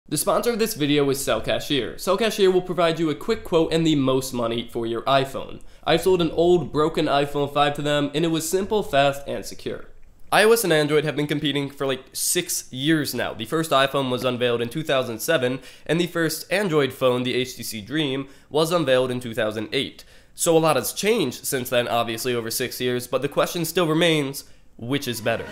The sponsor of this video is Cashier. Cashier will provide you a quick quote and the most money for your iPhone. I sold an old, broken iPhone 5 to them, and it was simple, fast, and secure. iOS and Android have been competing for like 6 years now. The first iPhone was unveiled in 2007, and the first Android phone, the HTC Dream, was unveiled in 2008. So a lot has changed since then, obviously, over 6 years, but the question still remains, which is better?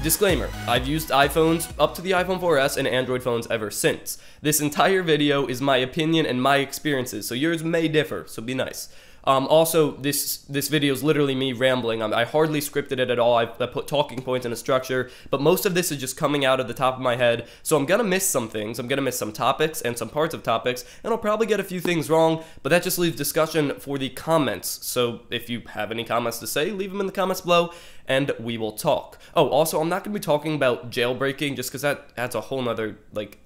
Disclaimer, I've used iPhones up to the iPhone 4S and Android phones ever since. This entire video is my opinion and my experiences, so yours may differ, so be nice. Also, this video is literally me rambling. I hardly scripted it at all. I put talking points in a structure, but most of this is just coming out of the top of my head, so I'm gonna miss some things. I'm gonna miss some topics and some parts of topics, and I'll probably get a few things wrong, but that just leaves discussion for the comments. So if you have any comments to say, leave them in the comments below, and we will talk. Oh, also, I'm not gonna be talking about jailbreaking just because that adds a whole nother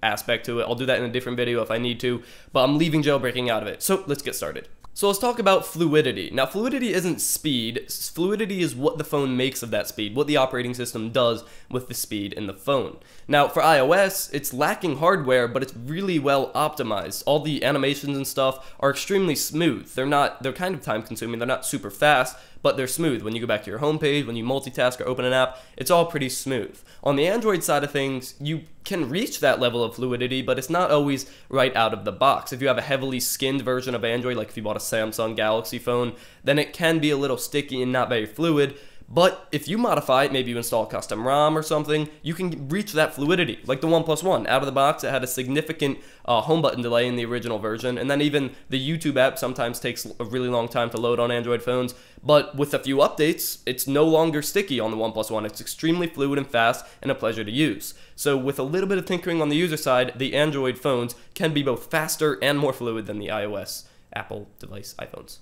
aspect to it. I'll do that in a different video if I need to, but I'm leaving jailbreaking out of it. So let's get started. So let's talk about fluidity. Now, fluidity isn't speed. Fluidity is what the phone makes of that speed, what the operating system does with the speed in the phone. Now, for iOS, it's lacking hardware, but it's really well optimized. All the animations and stuff are extremely smooth. They're kind of time consuming. They're not super fast, but they're smooth. When you go back to your home page, when you multitask or open an app, it's all pretty smooth. On the Android side of things, you can reach that level of fluidity, but it's not always right out of the box. If you have a heavily skinned version of Android, like if you bought a Samsung Galaxy phone, then it can be a little sticky and not very fluid. But if you modify it, maybe you install a custom ROM or something, you can reach that fluidity. Like the OnePlus One, out of the box, it had a significant home button delay in the original version, and then even the YouTube app sometimes takes a really long time to load on Android phones. But with a few updates, it's no longer sticky on the OnePlus One. It's extremely fluid and fast and a pleasure to use. So with a little bit of tinkering on the user side, the Android phones can be both faster and more fluid than the iOS Apple device iPhones.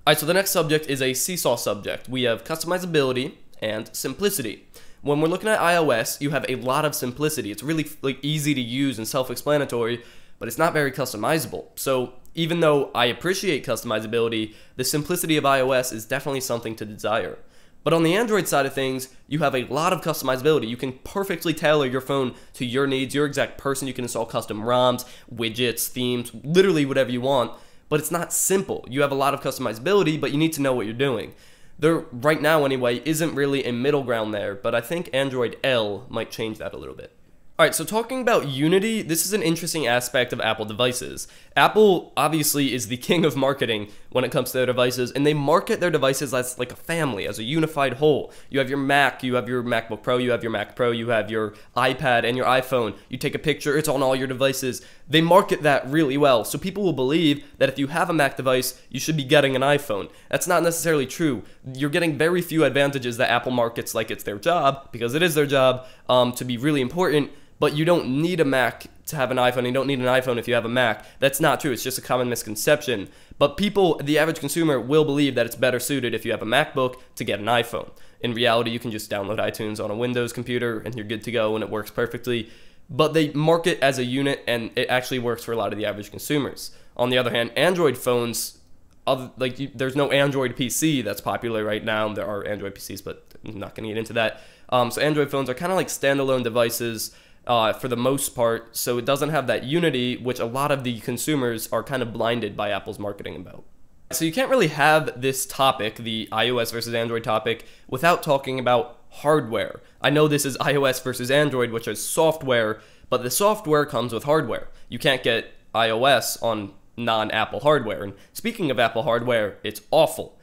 Alright, so the next subject is a seesaw subject. We have customizability and simplicity. When we're looking at iOS, you have a lot of simplicity. It's really easy to use and self-explanatory, but it's not very customizable. So even though I appreciate customizability, the simplicity of iOS is definitely something to desire. But on the Android side of things, you have a lot of customizability. You can perfectly tailor your phone to your needs, your exact person. You can install custom ROMs, widgets, themes, literally whatever you want. But it's not simple. You have a lot of customizability, but you need to know what you're doing. There, right now anyway, isn't really a middle ground there, but I think Android L might change that a little bit. Alright, so talking about Unity, this is an interesting aspect of Apple devices. Apple obviously is the king of marketing when it comes to their devices, and they market their devices as like a family, as a unified whole. You have your Mac, you have your MacBook Pro, you have your Mac Pro, you have your iPad and your iPhone. You take a picture, it's on all your devices. They market that really well, so people will believe that if you have a Mac device, you should be getting an iPhone. That's not necessarily true. You're getting very few advantages that Apple markets like it's their job, because it is their job, to be really important. But you don't need a Mac to have an iPhone. You don't need an iPhone if you have a Mac. That's not true. It's just a common misconception. But people, the average consumer, will believe that it's better suited if you have a MacBook to get an iPhone. In reality, you can just download iTunes on a Windows computer and you're good to go and it works perfectly. But they market as a unit and it actually works for a lot of the average consumers. On the other hand, Android phones, there's no Android PC that's popular right now. There are Android PCs, but I'm not going to get into that. So Android phones are kind of like standalone devices for the most part, so it doesn't have that unity, which a lot of the consumers are kind of blinded by Apple's marketing about. So you can't really have this topic, the iOS versus Android topic, without talking about hardware. I know this is iOS versus Android, which is software, but the software comes with hardware. You can't get iOS on non-Apple hardware, and speaking of Apple hardware, it's awful.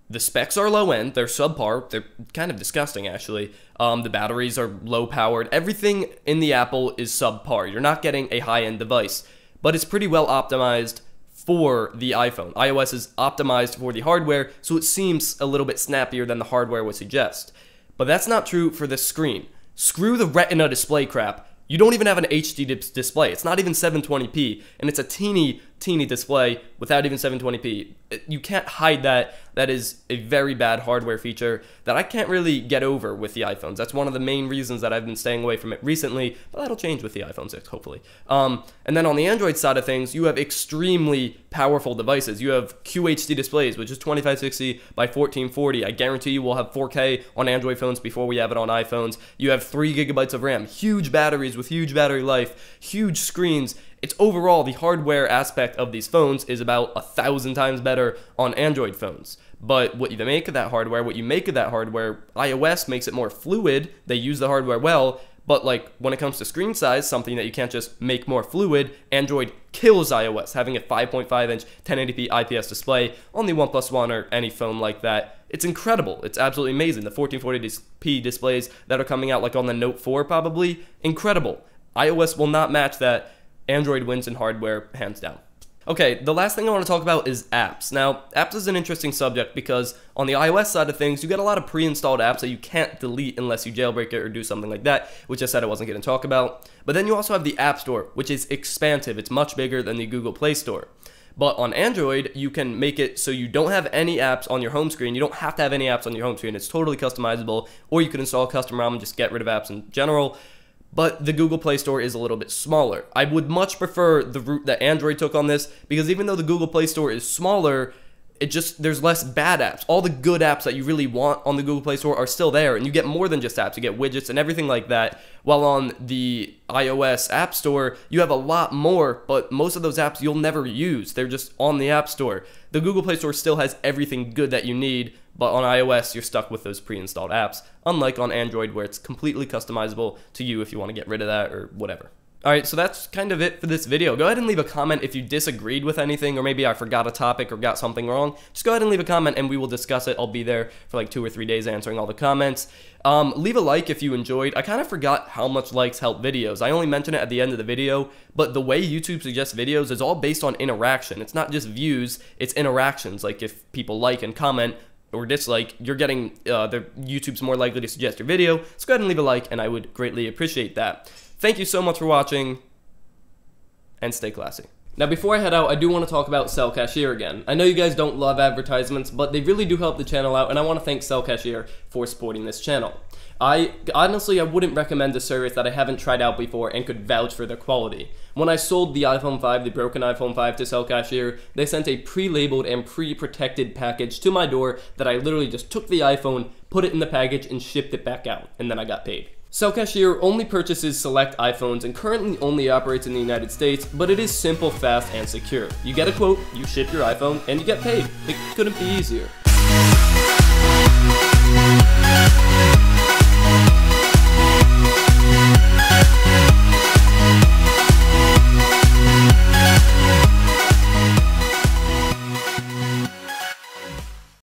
The specs are low end, they're subpar, they're kind of disgusting actually. The batteries are low powered, everything in the Apple is subpar. You're not getting a high-end device, but it's pretty well optimized for the iPhone. iOS is optimized for the hardware, so it seems a little bit snappier than the hardware would suggest. But that's not true for the screen. Screw the Retina display crap. You don't even have an HD display. It's not even 720p, and it's a teeny teeny display without even 720p. You can't hide that. That is a very bad hardware feature that I can't really get over with the iPhones. That's one of the main reasons that I've been staying away from it recently, but that'll change with the iPhone 6, hopefully. And then on the Android side of things, you have extremely powerful devices. You have QHD displays, which is 2560 by 1440. I guarantee you we'll have 4K on Android phones before we have it on iPhones. You have 3 gigabytes of RAM, huge batteries with huge battery life, huge screens. It's overall, the hardware aspect of these phones is about 1,000 times better on Android phones. But what you make of that hardware, iOS makes it more fluid. They use the hardware well, but like when it comes to screen size, something that you can't just make more fluid, Android kills iOS, having a 5.5-inch 1080p IPS display on the OnePlus One or any phone like that. It's incredible. It's absolutely amazing. The 1440p displays that are coming out like on the Note 4 probably, incredible. iOS will not match that. Android wins in hardware, hands down. Okay, the last thing I want to talk about is apps. Now, apps is an interesting subject because on the iOS side of things, you get a lot of pre-installed apps that you can't delete unless you jailbreak it or do something like that, which I said I wasn't going to talk about. But then you also have the App Store, which is expansive. It's much bigger than the Google Play Store. But on Android, you can make it so you don't have any apps on your home screen. You don't have to have any apps on your home screen. It's totally customizable, or you can install custom ROM and just get rid of apps in general. But the Google Play Store is a little bit smaller. I would much prefer the route that Android took on this, because even though the Google Play Store is smaller, there's less bad apps. All the good apps that you really want on the Google Play Store are still there, and you get more than just apps. You get widgets and everything like that. While on the iOS App Store, you have a lot more, but most of those apps you'll never use. They're just on the App Store. The Google Play Store still has everything good that you need, but on iOS, you're stuck with those pre-installed apps, unlike on Android, where it's completely customizable to you if you want to get rid of that or whatever. Alright, so that's kind of it for this video. Go ahead and leave a comment if you disagreed with anything, or maybe I forgot a topic or got something wrong. Just go ahead and leave a comment and we will discuss it. I'll be there for like 2 or 3 days answering all the comments. Leave a like if you enjoyed. I kind of forgot how much likes help videos. I only mention it at the end of the video, but the way YouTube suggests videos is all based on interaction. It's not just views, it's interactions. Like if people like and comment or dislike, you're getting, YouTube's more likely to suggest your video. So go ahead and leave a like and I would greatly appreciate that. Thank you so much for watching, and stay classy. Now before I head out, I do want to talk about Sell Cashier again. I know you guys don't love advertisements, but they really do help the channel out, and I want to thank Sell Cashier for supporting this channel. Honestly, I wouldn't recommend a service that I haven't tried out before and could vouch for their quality. When I sold the iPhone 5, the broken iPhone 5 to Sell Cashier, they sent a pre-labeled and pre-protected package to my door that I literally just took the iPhone, put it in the package, and shipped it back out, and then I got paid. Sell Cashier only purchases select iPhones and currently only operates in the United States, but it is simple, fast, and secure. You get a quote, you ship your iPhone, and you get paid. It couldn't be easier.